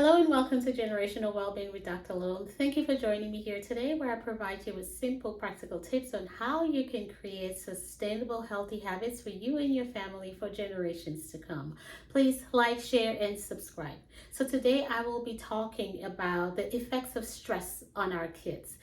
Hello and welcome to Generational Wellbeing with Dr. Lum. Thank you for joining me here today, where I provide you with simple, practical tips on how you can create sustainable, healthy habits for you and your family for generations to come. Please like, share, and subscribe. So today I will be talking about the effects of stress on our kids.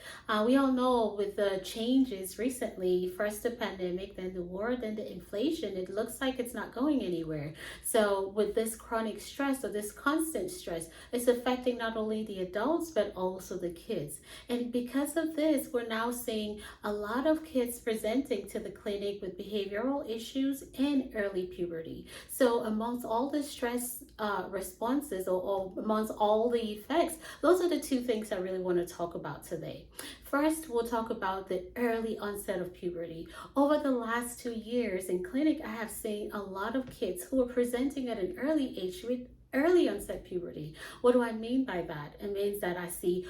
We all know with the changes recently, first the pandemic, then the war, then the inflation, it looks like it's not going anywhere. So with this chronic stress or this constant stress, it's affecting not only the adults but also the kids. And because of this, we're now seeing a lot of kids presenting to the clinic with behavioral issues and early puberty. So amongst all the stress responses or amongst all the effects, those are the two things I really want to talk about today. First, we'll talk about the early onset of puberty. Over the last 2 years in clinic, I have seen a lot of kids who are presenting at an early age with early onset puberty. What do I mean by that? It means that I see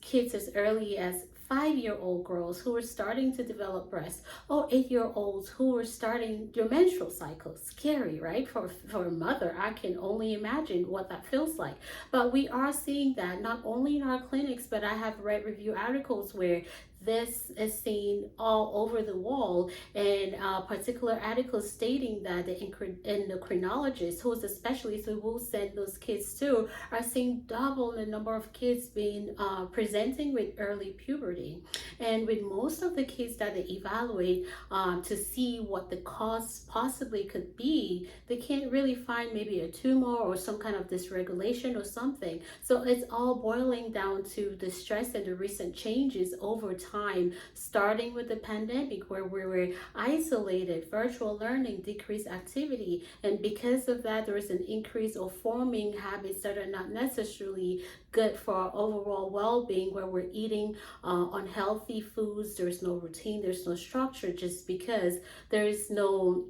kids as early as 5-year-old girls who are starting to develop breasts, or 8-year-olds who are starting their menstrual cycle. Scary, right? For a mother, I can only imagine what that feels like. But we are seeing that not only in our clinics, but I have read review articles where this is seen all over the wall, and particular articles stating that the endocrinologists, who's a specialist who will send those kids to, are seeing double the number of kids being presenting with early puberty. And with most of the kids that they evaluate to see what the cause possibly could be, they can't really find maybe a tumor or some kind of dysregulation or something. So it's all boiling down to the stress and the recent changes over time, starting with the pandemic, where we were isolated, virtual learning, decreased activity, and because of that there is an increase of forming habits that are not necessarily good for our overall well-being, where we're eating unhealthy foods, there's no routine, there's no structure, just because there's no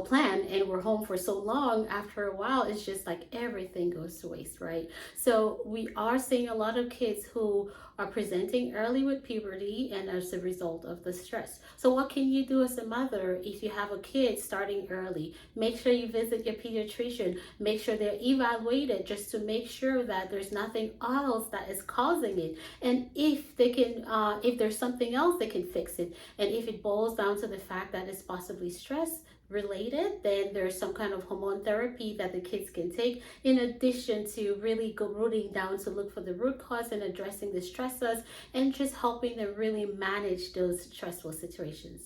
plan and we're home for so long. After a while, it's just like everything goes to waste, right? So we are seeing a lot of kids who are presenting early with puberty, and as a result of the stress. So what can you do as a mother if you have a kid starting early? Make sure you visit your pediatrician. Make sure they're evaluated, just to make sure that there's nothing else that is causing it. And if they can, if there's something else, they can fix it. And if it boils down to the fact that it's possibly stress related, then there's some kind of hormone therapy that the kids can take, in addition to really go rooting down to look for the root cause and addressing the stressors and just helping them really manage those stressful situations.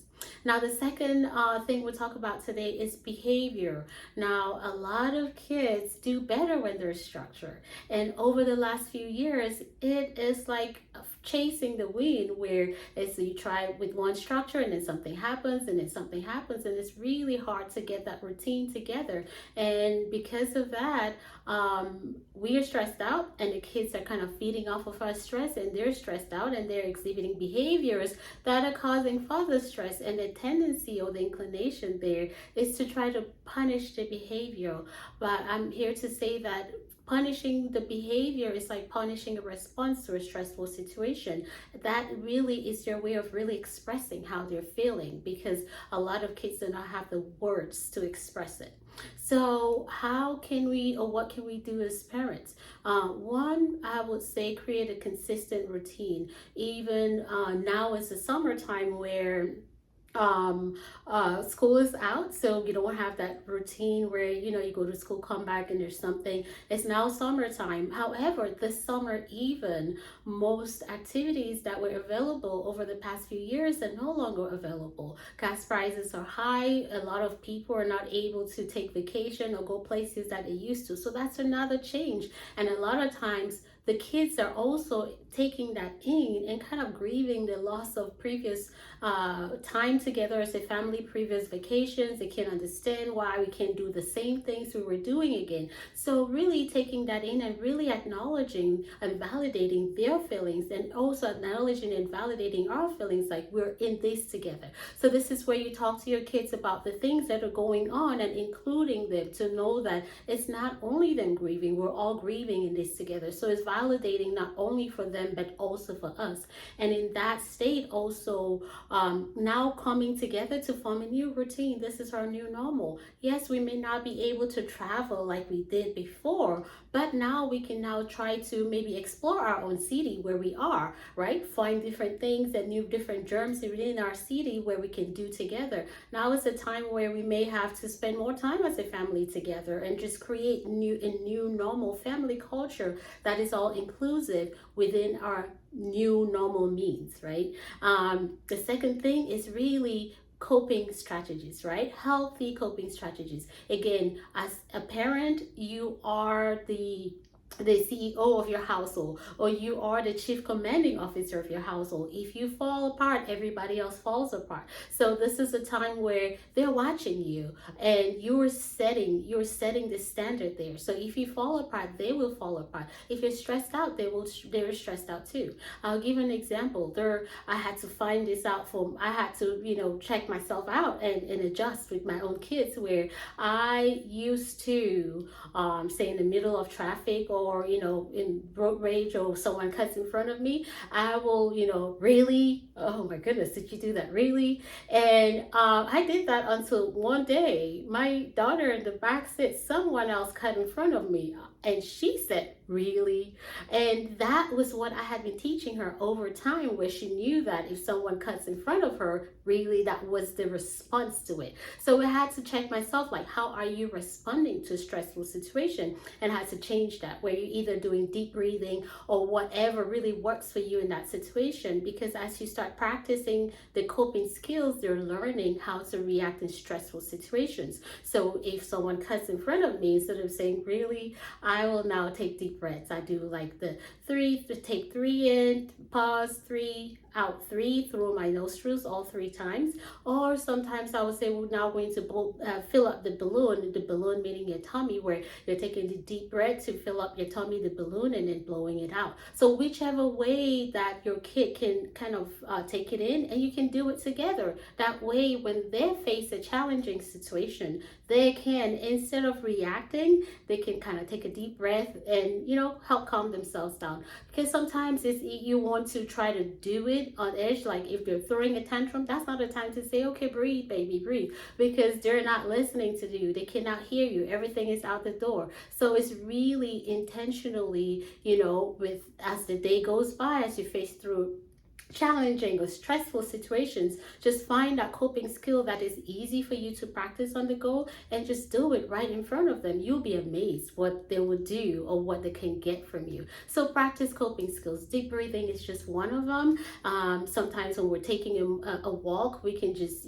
Now, the second thing we'll talk about today is behavior. Now, a lot of kids do better when there's structure. And over the last few years, it is like chasing the wind, where it's you try with one structure and then something happens and then something happens, and it's really hard to get that routine together. And because of that, we are stressed out, and the kids are kind of feeding off of our stress, and they're stressed out and they're exhibiting behaviors that are causing further stress. And the tendency or the inclination there is to try to punish the behavior. But I'm here to say that punishing the behavior is like punishing a response to a stressful situation. That really is your way of really expressing how they're feeling, because a lot of kids do not have the words to express it. So how can we, or what can we do as parents? One, I would say create a consistent routine. Even now is the summertime, where school is out, so you don't have that routine where you go to school, come back, and there's something. It's now summertime. However, this summer, even most activities that were available over the past few years are no longer available. Gas prices are high. A lot of people are not able to take vacation or go places that they used to, so that's another change. And a lot of times the kids are also taking that in and kind of grieving the loss of previous time together as a family, previous vacations. They can't understand why we can't do the same things we were doing again. So really taking that in and really acknowledging and validating their feelings, and also acknowledging and validating our feelings, like we're in this together. So this is where you talk to your kids about the things that are going on, and including them to know that it's not only them grieving, we're all grieving in this together. So it's validating not only for them but also for us. And in that state also, now coming together to form a new routine. This is our new normal. Yes, we may not be able to travel like we did before, But now we can now try to maybe explore our own city where we are, right? Find different things and new different germs within our city where we can do together. Now is a time where we may have to spend more time as a family together and just create new normal family culture that is all inclusive within our new normal means, right? The second thing is really coping strategies, right? Healthy coping strategies. Again, as a parent, you are the CEO of your household, or you are the chief commanding officer of your household. If you fall apart, everybody else falls apart. So this is a time where they're watching you, and you're setting the standard there. So if you fall apart, they will fall apart. If you're stressed out, they're stressed out too. I'll give an example. I had to find this out I had to, check myself out and adjust with my own kids, where I used to say in the middle of traffic, or in road rage, or someone cuts in front of me, I will, really, oh my goodness, did you do that, really? And I did that until one day my daughter in the back said someone else cut in front of me, and she said, really? And that was what I had been teaching her over time, where she knew that if someone cuts in front of her, really, that was the response to it. So I had to check myself, like, how are you responding to a stressful situation? And I had to change that, where you're either doing deep breathing or whatever really works for you in that situation. Because as you start practicing the coping skills, you're learning how to react in stressful situations. So if someone cuts in front of me, instead of saying, really, I will now take deep breaths. I do like the take 3 in, pause, 3 out, 3 through my nostrils all 3 times. Or sometimes I would say, we're now going to fill up the balloon meaning your tummy, where you're taking the deep breath to fill up your tummy, the balloon, and then blowing it out. So whichever way that your kid can kind of take it in, and you can do it together. That way, when they face a challenging situation, they can, instead of reacting, they can kind of take a deep breath and, help calm themselves down. Because sometimes you want to try to do it on edge, like if they're throwing a tantrum, that's not a time to say, okay, breathe, baby, breathe, because they're not listening to you. They cannot hear you. Everything is out the door. So it's really intentionally, with as the day goes by, as you face through challenging or stressful situations, just find that coping skill that is easy for you to practice on the go, and just do it right in front of them. You'll be amazed what they will do or what they can get from you. So practice coping skills. Deep breathing is just one of them. Sometimes when we're taking a walk, we can just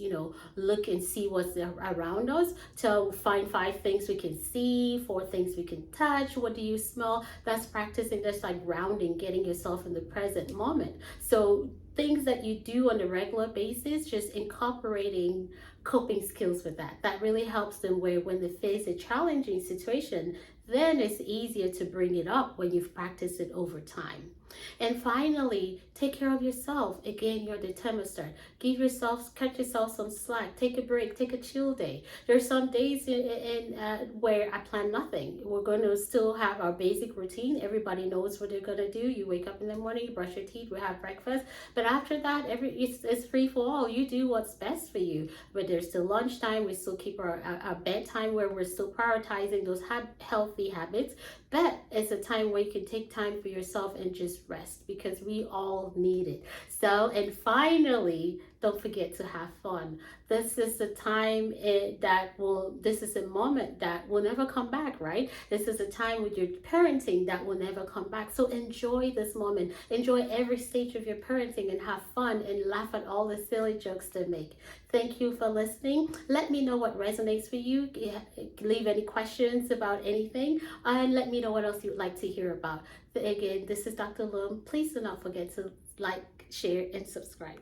look and see what's around us, to find 5 things we can see, 4 things we can touch. What do you smell? That's practicing. That's like grounding, getting yourself in the present moment. So things that you do on a regular basis, just incorporating coping skills with that really helps them, where when they face a challenging situation, then it's easier to bring it up when you've practiced it over time. And finally, take care of yourself. Again, you're the thermostat. Cut yourself some slack. Take a break. Take a chill day. There's some days where I plan nothing. We're going to still have our basic routine. Everybody knows what they're going to do. You wake up in the morning, you brush your teeth, we have breakfast. But after that, it's free for all. You do what's best for you. But there's still lunchtime. We still keep our bedtime, where we're still prioritizing those healthy habits. But it's a time where you can take time for yourself and just rest, because we all need it. And finally, don't forget to have fun. This is a time this is a moment that will never come back, right? This is a time with your parenting that will never come back. So enjoy this moment. Enjoy every stage of your parenting, and have fun and laugh at all the silly jokes they make. Thank you for listening. Let me know what resonates for you. Leave any questions about anything, and let me know what else you'd like to hear about. Again, this is Dr. Lum. Please do not forget to like, share, and subscribe.